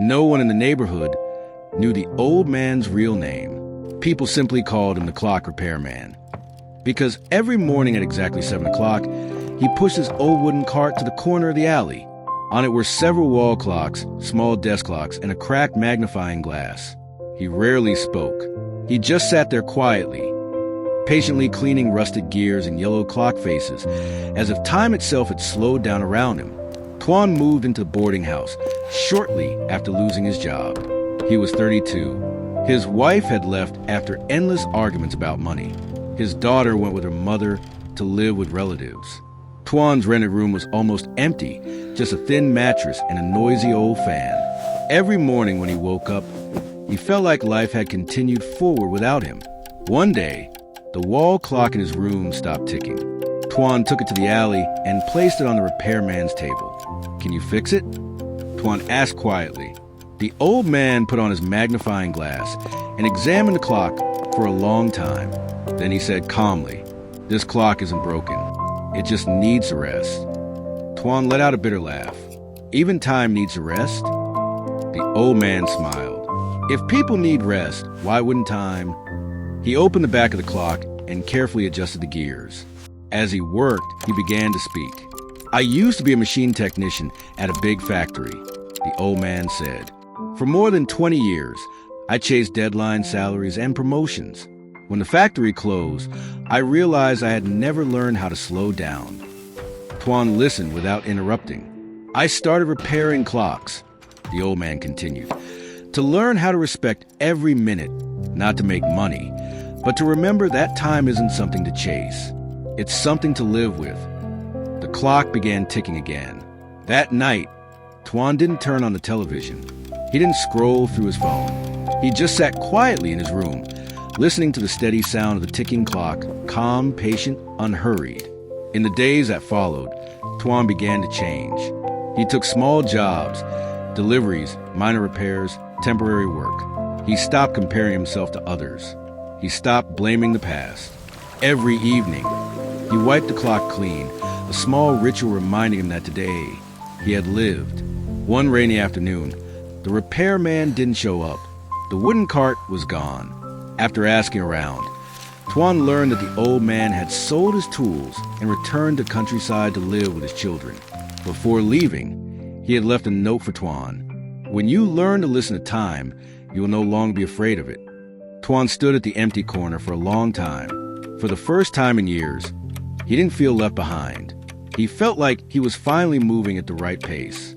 No one in the neighborhood knew the old man's real name. People simply called him the clock repairman. Because every morning at exactly 7 o'clock, he pushed his old wooden cart to the corner of the alley. On it were several wall clocks, small desk clocks, and a cracked magnifying glass. He rarely spoke. He just sat there quietly, patiently cleaning rusted gears and yellow clock faces, as if time itself had slowed down around him. Tuan moved into the boarding house shortly after losing his job. He was 32. His wife had left after endless arguments about money. His daughter went with her mother to live with relatives. Tuan's rented room was almost empty, just a thin mattress and a noisy old fan. Every morning when he woke up, he felt like life had continued forward without him. One day, the wall clock in his room stopped ticking. Tuan took it to the alley and placed it on the repairman's table. "Can you fix it?" Tuan asked quietly. The old man put on his magnifying glass and examined the clock for a long time. Then he said calmly, "This clock isn't broken. It just needs a rest." Tuan let out a bitter laugh. "Even time needs a rest?" The old man smiled. "If people need rest, why wouldn't time?" He opened the back of the clock and carefully adjusted the gears. As he worked, he began to speak. "I used to be a machine technician at a big factory," the old man said. "For more than 20 years, I chased deadlines, salaries, and promotions. When the factory closed, I realized I had never learned how to slow down." Tuan listened without interrupting. "I started repairing clocks," the old man continued, "to learn how to respect every minute, not to make money, but to remember that time isn't something to chase. It's something to live with." The clock began ticking again. That night, Tuan didn't turn on the television. He didn't scroll through his phone. He just sat quietly in his room, listening to the steady sound of the ticking clock, calm, patient, unhurried. In the days that followed, Tuan began to change. He took small jobs, deliveries, minor repairs, temporary work. He stopped comparing himself to others. He stopped blaming the past. Every evening, he wiped the clock clean, a small ritual reminding him that today he had lived. One rainy afternoon, the repairman didn't show up. The wooden cart was gone. After asking around, Tuan learned that the old man had sold his tools and returned to countryside to live with his children. Before leaving, he had left a note for Tuan. "When you learn to listen to time, you will no longer be afraid of it." Tuan stood at the empty corner for a long time. For the first time in years, he didn't feel left behind. He felt like he was finally moving at the right pace.